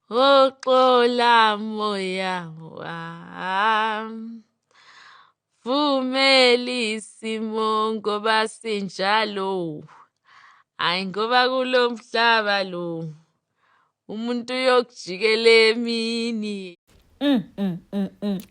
Oxola moya wami, vumela isimo ngoba sinjalo. Ayi ngoba kulo mhlaba lo, umuntu uyokujikela emini.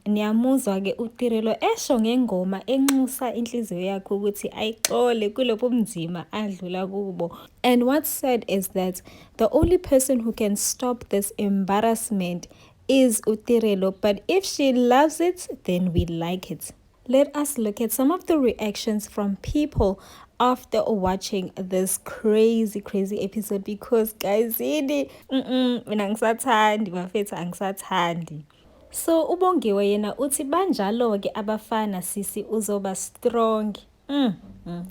Niyamuzwa-ke uTirelo esho ngengoma enxusa inhliziyo yakhe ukuthi ayixole kulobu bunzima adlula kubo. And what's sad is that the only person who can stop this embarrassment is uTirelo, but if she loves it, then we like it. Let us look at some of the reactions from people after watching this crazy episode, because guys, mina angisathandi bafethu, angisathandi. So uBongiwe yena uthi banjalo-ke abafana sisi uzoba strong.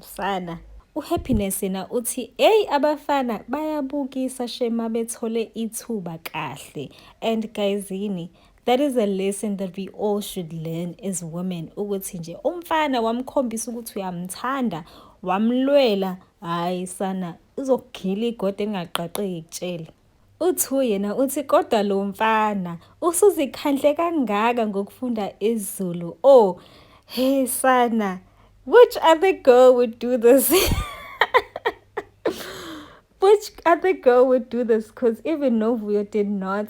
Sana. uHappiness yena uthi hey abafana bayabukisa shema bethole ithuba kahle. And guysini, that is a lesson that we all should learn as women, ukuthi nje umfana wamkhombisa ukuthi uyamthanda, wamlwela, hayi sana uzokugila igodi engaqaqeki kutshela. Uthu yena uthi kodwa lo mfana usuzikhandle kangaka ngokufunda isiZulu. Oh, hey sana, which other girl would do this? Which other girl would do this? Because even Novuyo did not,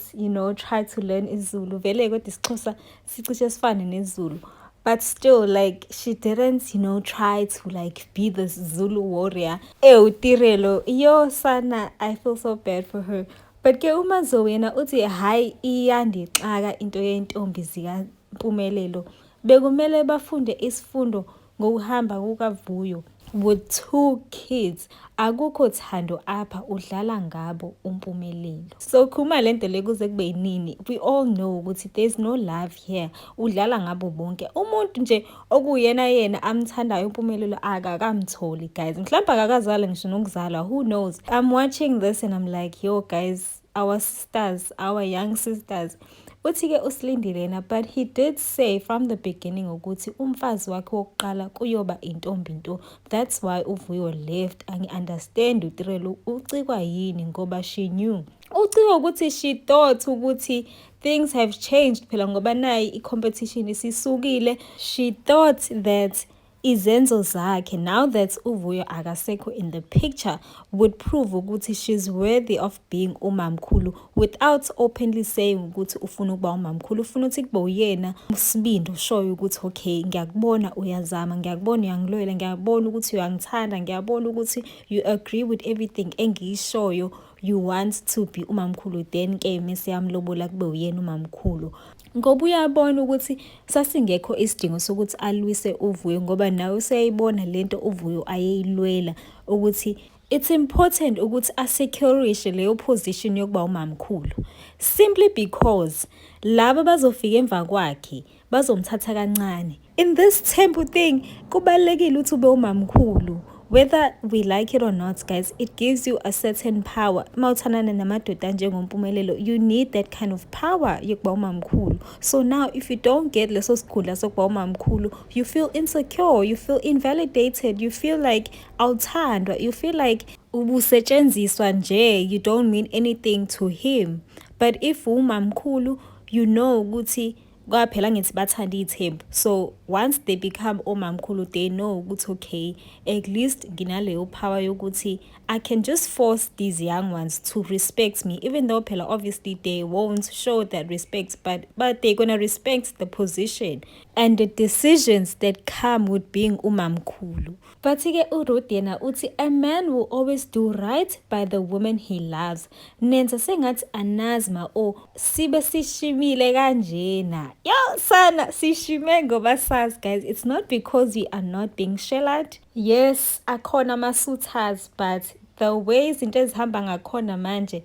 try to learn isiZulu. Vele kodwa isiXhosa sicishe sifane nesiZulu. But still, like, she didn't, try to, like, be this Zulu warrior. Utirelo, yo sana, I feel so bad for her. But ke uMazo yena uthi hayi iyandixaka into yentombi zikaMpumelelo. Bekumele bafunde isifundo ngokuhamba kukaVuyo. With 2 kids, akukho thando apha udlala ngabo uMpumelelo. So khuma lento le kuze kube yinini, we all know ukuthi there's no love here. Udlala ngabo bonke. Umuntu nje okuyena yena amthandayo uMpumelelo akakamtholi guys. Mhlawumbe akakazala ngisho nokuzalwa, who knows. I'm watching this and I'm like, yo guys, our sisters, our young sisters. Uthi-ke uSilindile yena, but he did say from the beginning ukuthi umfazi wakhe wokuqala kuyoba intombi nto. That's why uVuyo left. Angi-understand uTirelo ucikwa yini ngoba she knew. Ucikwa ukuthi she thought ukuthi things have changed phela ngoba nayi i-competition isisukile. She thought that izenzo zakhe, now that uVuyo akasekho in the picture, would prove ukuthi she's worthy of being umamkhulu without openly saying ukuthi ufuna ukuba umamkhulu. Ufuna ukuthi kube uyena usibindi ushoyo ukuthi okay, ngiyakubona uyazama, ngiyakubona uyangilwela, ngiyabona ukuthi uyangithanda, ngiyabona ukuthi you agree with everything engiyishoyo, you want to be umamkhulu, then ke mase yamlobola kube uyena umamkhulu. Ngoba uyabona ukuthi sasingekho isidingo sokuthi alwise uVuyo ngoba nawe useyayibona lento uVuyo ayeyilwela ukuthi it's important ukuthi asecurishe leyo position yokuba umamkhulu, simply because laba bazofika emva kwakhe bazomthatha kancane. In this temple thing kubalekile ukuthi ube umamkhulu. Whether we like it or not, guys, it gives you a certain power. Mawuthanana namadoda njengompumelelo, you need that kind of power yokuba umamkhulu. So now if you don't get leso sikhundla sokuba umamkhulu, you feel insecure, you feel invalidated, you feel like awuthandwa, you feel like ubusetshenziswa nje, you don't mean anything to him. But if umamkhulu, you know ukuthi kwaphela ngithi bathanda ithembu. So once they become omamkhulu, they know ukuthi okay, at least nginaleyo power yokuthi I can just force these young ones to respect me, even though phela obviously they won't show that respect, but they're gonna respect the position and the decisions that come with being umamkhulu. But ke uRuth yena uthi a man will always do right by the woman he loves. Nenza sengathi anazma o sibe sishimile kanjena. Yo sana sishime ngoba sazi guys, it's not because we are not being shellaed. Yes, akhona ama-suitors, but the ways into ezihamba ngakhona manje,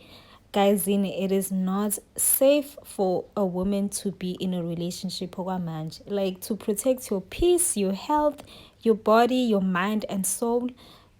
guys, it is not safe for a woman to be in a relationship okwamanje. Like, to protect your peace, your health, your body, your mind and soul,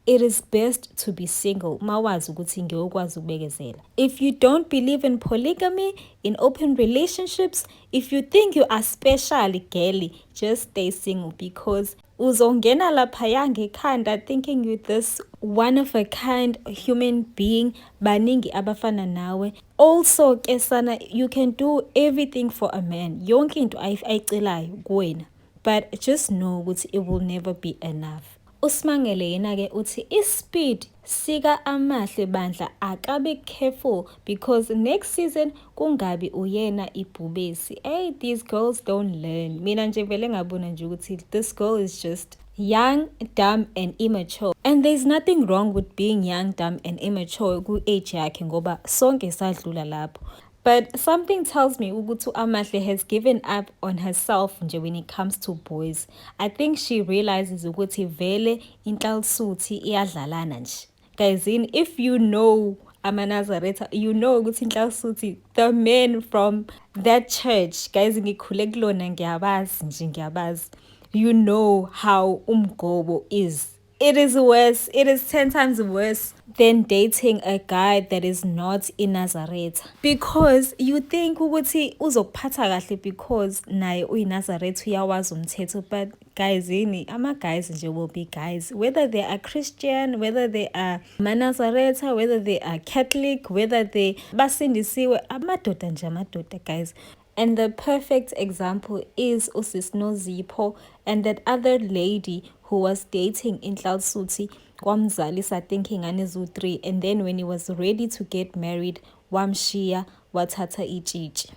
it is best to be single. Mawazi ukuthi ngiyokwazi ukubekezela. If you don't believe in polygamy, in open relationships, if you think you are special girly, just stay single, because uzongena lapha yangekhanda thinking you this one of a kind human being, baningi abafana nawe. Also ke sana, you can do everything for a man, yonke into ayicelayo kuwena, but just know ukuthi it will never be enough. Usimangele yena ke uthi ispeed sika amahle bandla akabe careful because next season kungabi uyena ibhubesi. Hey, these girls don't learn. Mina nje vele ngabona nje ukuthi this girl is just young, dumb and immature. And there's nothing wrong with being young, dumb and immature ku age yakhe ngoba sonke sadlula lapho. But something tells me ukuthi Amahle has given up on herself nje when it comes to boys. I think she realizes ukuthi vele inhlalsuthi iyadlalana nje. Guys, if you know amaNazaretha, you know ukuthi inhlalsuthi, the men from that church, guys, ngikhule kulona ngiyabazi nje ngiyabazi. You know how umgobo is. It is worse. It is 10 times worse than dating a guy that is not in Nazareth. Because you think ukuthi uzokuphatha kahle because naye uyiNazareth uyawazi umthetho, but guys ama guys nje will be guys, whether they are Christian, whether they are amaNazaretha, whether they are Catholic, whether they basindisiwe, amadoda nje amadoda, guys. And the perfect example is Usis Nozipho and that other lady who was dating inhlalsuthi kwamzalisa thinking anezu 3, and then when he was ready to get married wamshiya wathatha itshitshi.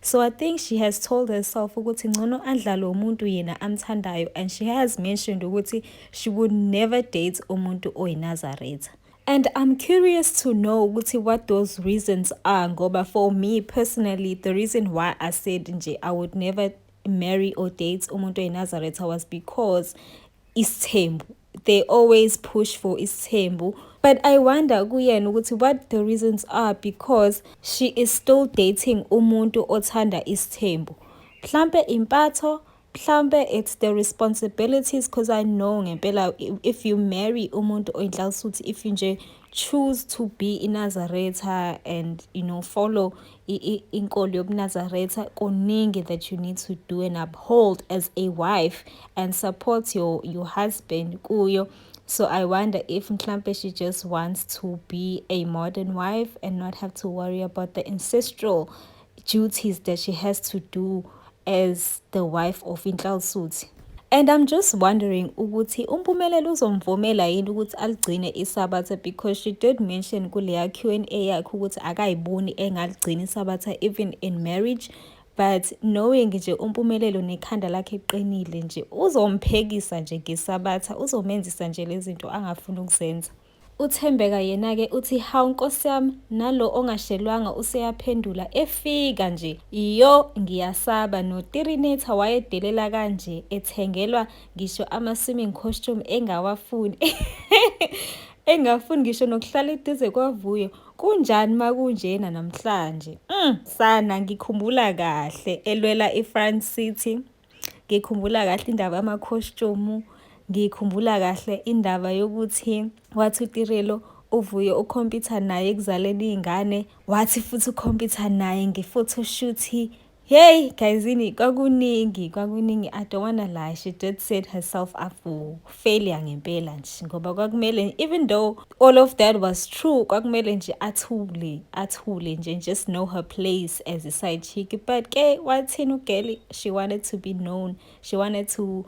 So I think she has told herself ukuthi ngcono adlale umuntu yena amthandayo, and she has mentioned ukuthi she would never date umuntu oyiNazaretha. And I'm curious to know what those reasons are. Ngoba for me personally, the reason why I said nje I would never marry or date umuntu oyiNazaretha was because isithembu. They always push for isithembu. But I wonder kuyena ukuthi what the reasons are, because she is still dating umuntu othanda isithembu. Mhlambe impatho, mhlambe it's the responsibilities, because I know ngempela if you marry umuntu oyinhlalsuthi, if you nje choose to be in Nazaretha and follow inkolo yobuNazaretha, kuningi that you need to do and uphold as a wife and support your husband kuyo. So I wonder if mhlambe she just wants to be a modern wife and not have to worry about the ancestral duties that she has to do as the wife of inhlalsuthi. And I'm just wondering ukuthi uMpumelelo uzomvumela yini ukuthi aligcine iSabatha, because she did mention kuleya Q&A yakhe ukuthi akayiboni engaligcina iSabatha even in marriage. But knowing nje uMpumelelo nekhanda lakhe eqinile nje uzomphekisa nje ngeSabatha, uzomenzisa nje lezinto angafuni ukuzenza. uThembeka yena-ke uthi hawu nkosi yami, nalo ongashelwanga useyaphendula efika nje. Iyo ngiyasaba, noTirinetha wayedelela kanje ethengelwa ngisho ama-swimming costume engawafuni engafuni ngisho nokuhlala eduze kwaVuyo. Kunjani makunjena namhlanje? Sana ngikhumbula kahle elwela iFront City, ngikhumbula kahle indaba yama-costume, ngikhumbula kahle indaba yokuthi wathi uTirelo uVuyo ukhompyutha naye ekuzaleni iy'ngane, wathi futhi ukhompyutha naye nge-photoshoot. Hey guys, kwakuningi. I don't wanna lie, she did set herself up for failure ngempela nje, ngoba kwakumele, even though all of that was true, kwakumele nje athule nje, just know her place as a side chick. But ke wathini ugeli, she wanted to be known, she wanted to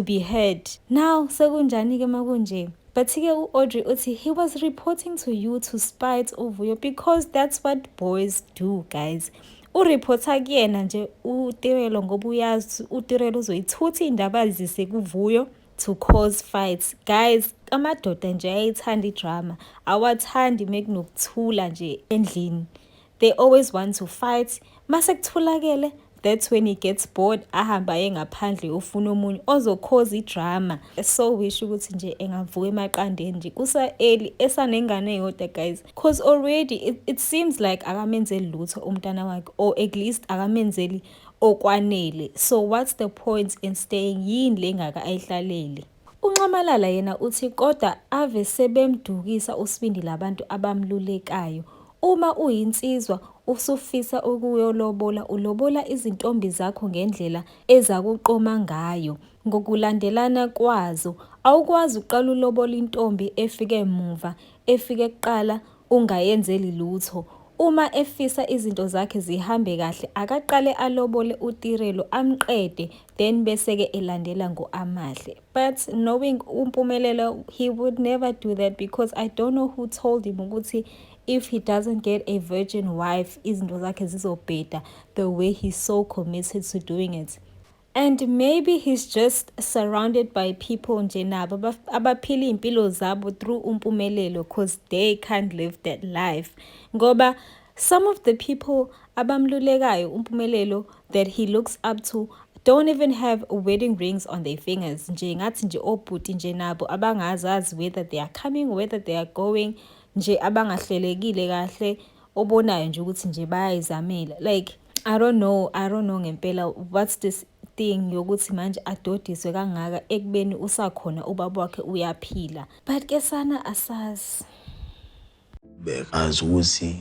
be heard. Now sekunjani ke makunje? But ke uAudrey uthi he was reporting to you to spite uVuyo, because that's what boys do, guys. Ureporta kuyena nje uTirelo ngoba uyazi uTirelo uzoyithutha indaba azise kuVuyo to cause fights. Guys, amadoda nje ayithanda idrama, awathandi mekunokuthula nje endlini. They always want to fight. Mase kuthulakele, that's when he gets bored, ahamba engaphandle ufuna omunye ozokhoza idrama. So wish ukuthi nje engavuka emaqandeni nje kusa-early esanengane eyodwa, guys, because already it seems like akamenzeli lutho umntana wakhe, or at least akamenzeli okwanele. So what's the point in staying? Yini le ngaka ayihlalele? uNxamalala yena uthi kodwa ave sebemdukisa uSibindi labantu abamlulekayo. Uma uyinsizwa usufisa ukuyolobola, ulobola izintombi zakho ngendlela ezakuqoma ngayo, ngokulandelana kwazo. awukwazi uqala ulobola intombi efike emuva, efike kuqala ungayenzeli lutho. Uma efisa izinto zakhe zihambe kahle, akaqale alobole uTirelo amqede, then bese-ke elandela ngo-Amahle. But knowing uMpumelelo, he would never do that because I don't know who told him ukuthi if he doesn't get a virgin wife, izinto zakhe zizobheda the way he's so committed to doing it. And maybe he's just surrounded by people nje nabo abaphila impilo zabo through uMpumelelo because they can't live that life. Ngoba some of the people abamlulekayo uMpumelelo that he looks up to don't even have wedding rings on their fingers. Nje ngathi nje obhuti nje nabo abangazazi whether they are coming, whether they are going, nje abangahlelekile kahle, obonayo nje ukuthi nje bayayizamela. Like I don't know ngempela what's this thing yokuthi manje adodiswe kangaka ekubeni usakhona ubaba wakhe uyaphila. But ke sana asazi. Bekazi ukuthi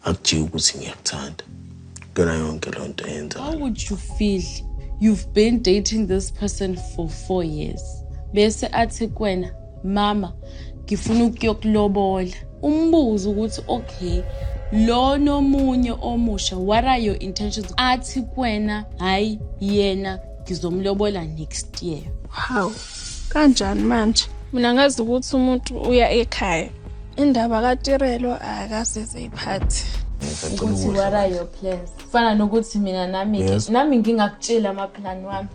akujike ukuthi ngiyakuthanda. Kena yonke lo nto yenza. How would you feel? You've been dating this person for 4 years. Bese athi kwena, mama, ngifuna ukuyokulobola. Umbuzo ukuthi okay, lo nomunye omusha, what are your intentions? Athi kwena, hayi yena ngizomlobola next year. How? Kanjani manje? Mina ngazi ukuthi umuntu uya ekhaya. Indaba kaTirelo akaseze iphathi. Ukuthi what are your plans? Fana nokuthi mina nami ngingakutshela amaplan wami.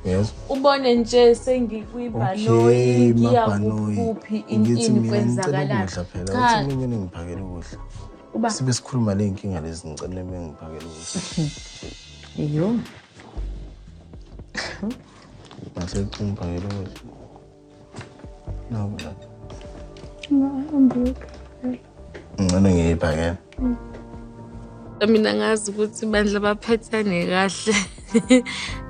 Ubone nje sengikuyibhanoyi ngiya kuphi ini kwenzakalana. Cha, mina ngiphakela ukudla. Sibe sikhuluma le inkinga lezi ngicela mengiphakela ukudla. Eyo. Bahle ngiphakela ukudla. No. Ngicela ngiyiphakela. Mina ngazi ukuthi bandla baphethane kahle.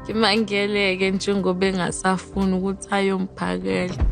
Ngimangeleke njengoba engasafuni ukuthi ayomphakela.